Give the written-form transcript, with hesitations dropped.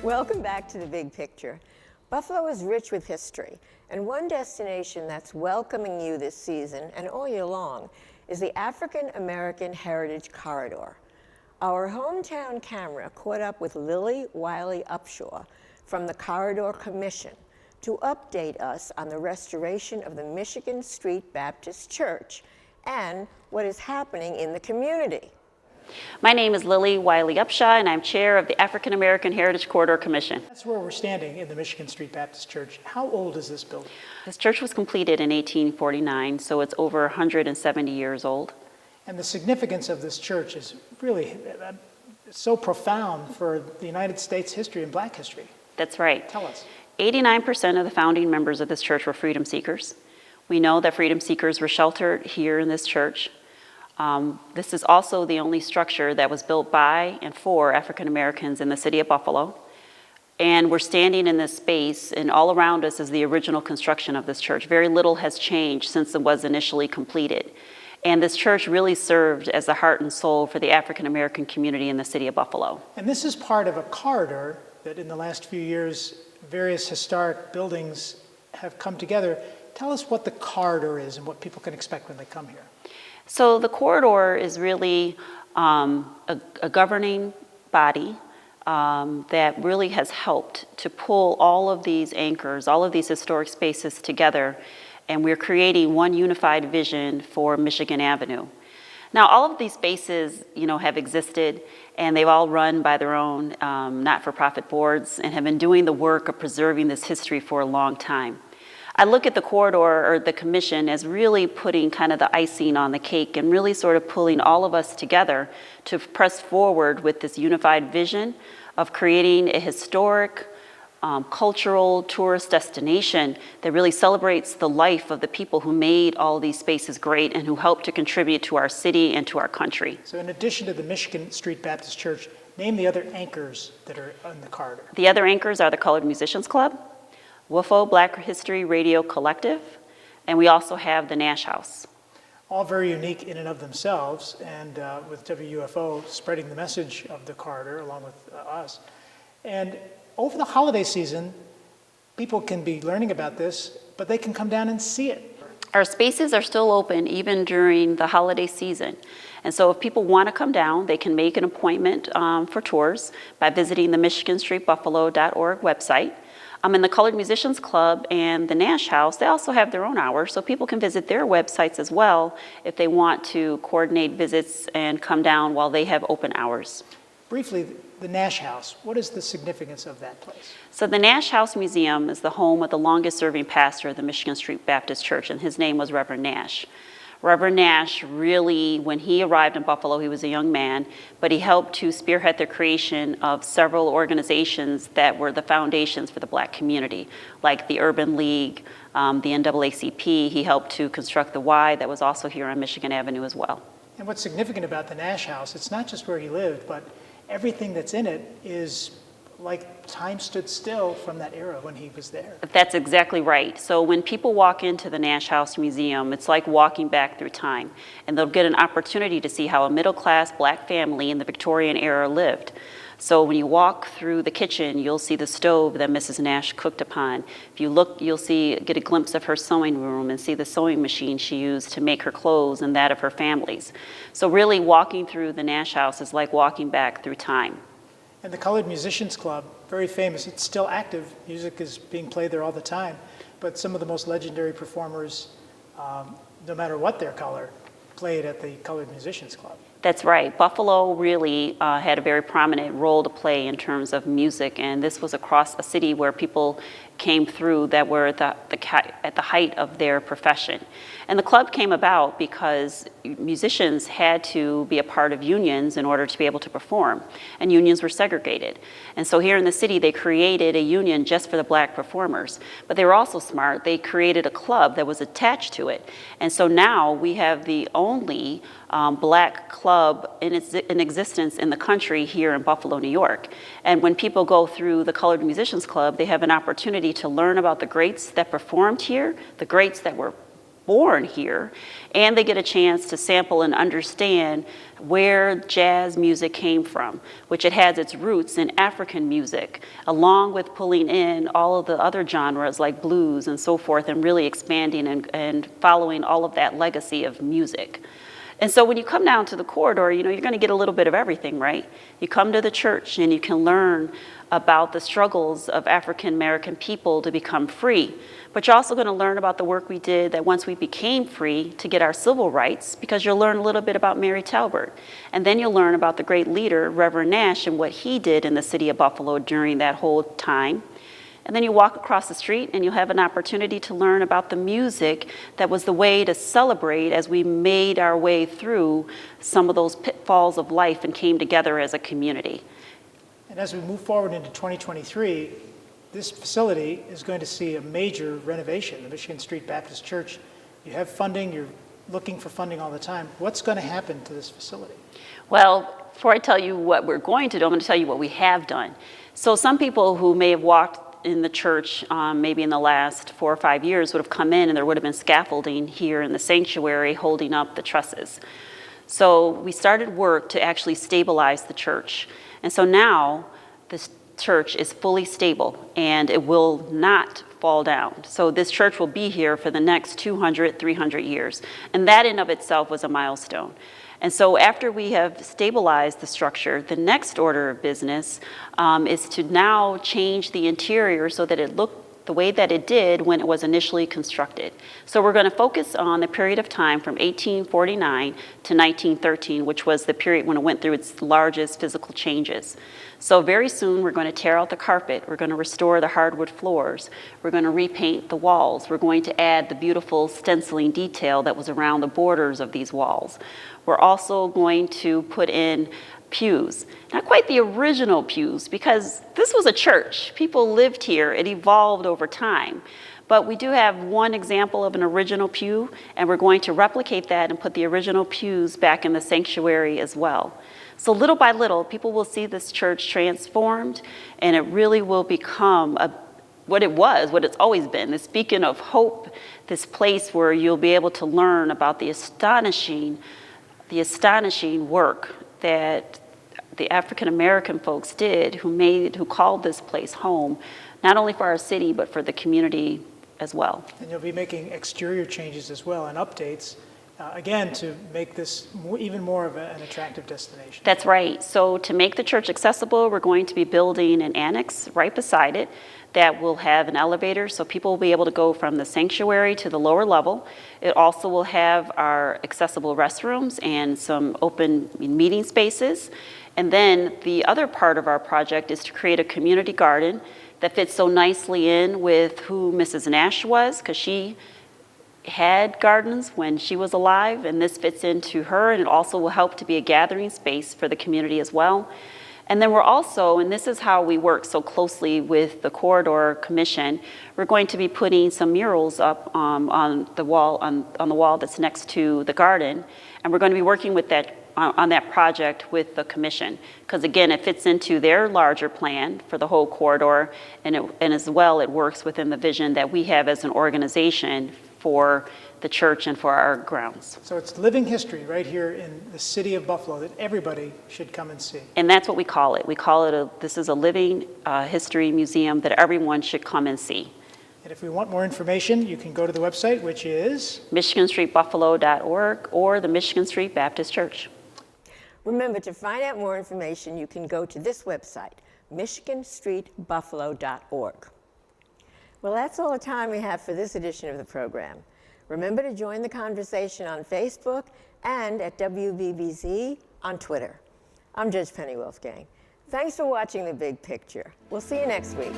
Welcome back to The Big Picture. Buffalo is rich with history, and one destination that's welcoming you this season and all year long is the African American Heritage Corridor. Our hometown camera caught up with Lillie Wiley-Upshaw from the Corridor Commission to update us on the restoration of the Michigan Street Baptist Church and what is happening in the community. My name is Lillie Wiley-Upshaw, and I'm chair of the African American Heritage Corridor Commission. That's where we're standing in the Michigan Street Baptist Church. How old is this building? This church was completed in 1849, so it's over 170 years old. And the significance of this church is really so profound for the United States history and Black history. That's right. Tell us. 89% of the founding members of this church were freedom seekers. We know that freedom seekers were sheltered here in this church. This is also the only structure that was built by and for African Americans in the city of Buffalo. And we're standing in this space, and all around us is the original construction of this church. Very little has changed since it was initially completed. And this church really served as the heart and soul for the African American community in the city of Buffalo. And this is part of a corridor that in the last few years, various historic buildings have come together. Tell us what the corridor is and what people can expect when they come here. So the corridor is really a governing body that really has helped to pull all of these anchors, all of these historic spaces together, and we're creating one unified vision for Michigan Avenue. Now, all of these spaces, have existed, and they've all run by their own not-for-profit boards and have been doing the work of preserving this history for a long time. I look at the corridor or the commission as really putting kind of the icing on the cake and really sort of pulling all of us together to press forward with this unified vision of creating a historic, cultural tourist destination that really celebrates the life of the people who made all these spaces great and who helped to contribute to our city and to our country. So in addition to the Michigan Street Baptist Church, name the other anchors that are on the corridor. The other anchors are the Colored Musicians Club, WFO Black History Radio Collective, and we also have the Nash House. All very unique in and of themselves, and with WFO spreading the message of the corridor along with us. And over the holiday season, people can be learning about this, but they can come down and see it. Our spaces are still open even during the holiday season. And so if people want to come down, they can make an appointment for tours by visiting the MichiganStreetBuffalo.org website. In the Colored Musicians Club and the Nash House, they also have their own hours, so people can visit their websites as well if they want to coordinate visits and come down while they have open hours. Briefly, the Nash House, what is the significance of that place? So the Nash House Museum is the home of the longest serving pastor of the Michigan Street Baptist Church, and his name was Reverend Nash. Reverend Nash really, when he arrived in Buffalo, he was a young man, but he helped to spearhead the creation of several organizations that were the foundations for the Black community, like the Urban League, the NAACP. He helped to construct the Y that was also here on Michigan Avenue as well. And what's significant about the Nash House, it's not just where he lived, but everything that's in it is like time stood still from that era when he was there. That's exactly right. So when people walk into the Nash House Museum, it's like walking back through time, and they'll get an opportunity to see how a middle-class Black family in the Victorian era lived. So when you walk through the kitchen, you'll see the stove that Mrs. Nash cooked upon. If you look, you'll get a glimpse of her sewing room and see the sewing machine she used to make her clothes and that of her family's. So really walking through the Nash House is like walking back through time. And the Colored Musicians Club, very famous. It's still active. Music is being played there all the time. But some of the most legendary performers, no matter what their color, played at the Colored Musicians Club. That's right. Buffalo really had a very prominent role to play in terms of music, and this was across a city where people came through that were at the height of their profession. And the club came about because musicians had to be a part of unions in order to be able to perform, and unions were segregated. And so here in the city, they created a union just for the Black performers. But they were also smart. They created a club that was attached to it. And so now we have the only Black club in existence in the country here in Buffalo, New York. And when people go through the Colored Musicians Club, they have an opportunity to learn about the greats that performed here, the greats that were born here, and they get a chance to sample and understand where jazz music came from, which it has its roots in African music, along with pulling in all of the other genres like blues and so forth, and really expanding and following all of that legacy of music. And so when you come down to the corridor, you know, you're going to get a little bit of everything, right? You come to the church and you can learn about the struggles of African American people to become free. But you're also going to learn about the work we did that once we became free to get our civil rights, because you'll learn a little bit about Mary Talbert. And then you'll learn about the great leader, Reverend Nash, and what he did in the city of Buffalo during that whole time. And then you walk across the street and you'll have an opportunity to learn about the music that was the way to celebrate as we made our way through some of those pitfalls of life and came together as a community. And as we move forward into 2023, this facility is going to see a major renovation. The Michigan Street Baptist Church, you have funding, you're looking for funding all the time. What's going to happen to this facility? Well, before I tell you what we're going to do, I'm going to tell you what we have done. So some people who may have walked in the church maybe in the last 4 or 5 years would have come in and there would have been scaffolding here in the sanctuary holding up the trusses. So we started work to actually stabilize the church. And so now this church is fully stable and it will not fall down. So this church will be here for the next 200, 300 years. And that in of itself was a milestone. And so after we have stabilized the structure, the next order of business is to now change the interior so that it looked the way that it did when it was initially constructed. So we're going to focus on the period of time from 1849 to 1913, which was the period when it went through its largest physical changes. So very soon we're going to tear out the carpet, we're going to restore the hardwood floors, we're going to repaint the walls, we're going to add the beautiful stenciling detail that was around the borders of these walls. We're also going to put in pews. Not quite the original pews, because this was a church. People lived here. It evolved over time. But we do have one example of an original pew, and we're going to replicate that and put the original pews back in the sanctuary as well. So little by little, people will see this church transformed, and it really will become what it's always been, this beacon of hope, this place where you'll be able to learn about the astonishing work that the African American folks did who called this place home, not only for our city, but for the community as well. And you'll be making exterior changes as well and updates, again, to make this even more of an attractive destination. That's right. So to make the church accessible, we're going to be building an annex right beside it that will have an elevator so people will be able to go from the sanctuary to the lower level. It also will have our accessible restrooms and some open meeting spaces. And then the other part of our project is to create a community garden that fits so nicely in with who Mrs. Nash was, because she had gardens when she was alive, and this fits into her, and it also will help to be a gathering space for the community as well. And then we're also, and this is how we work so closely with the Corridor Commission, we're going to be putting some murals up on the wall that's next to the garden, and we're going to be working with that on that project with the commission, because again, it fits into their larger plan for the whole corridor, and as well it works within the vision that we have as an organization for the church and for our grounds. So it's living history right here in the city of Buffalo that everybody should come and see. And that's what we call it. We call it this is a living history museum that everyone should come and see. And if we want more information, you can go to the website, which is MichiganStreetBuffalo.org or the Michigan Street Baptist Church. Remember, to find out more information, you can go to this website, MichiganStreetBuffalo.org. Well, that's all the time we have for this edition of the program. Remember to join the conversation on Facebook and at WBBZ on Twitter. I'm Judge Penny Wolfgang. Thanks for watching The Big Picture. We'll see you next week.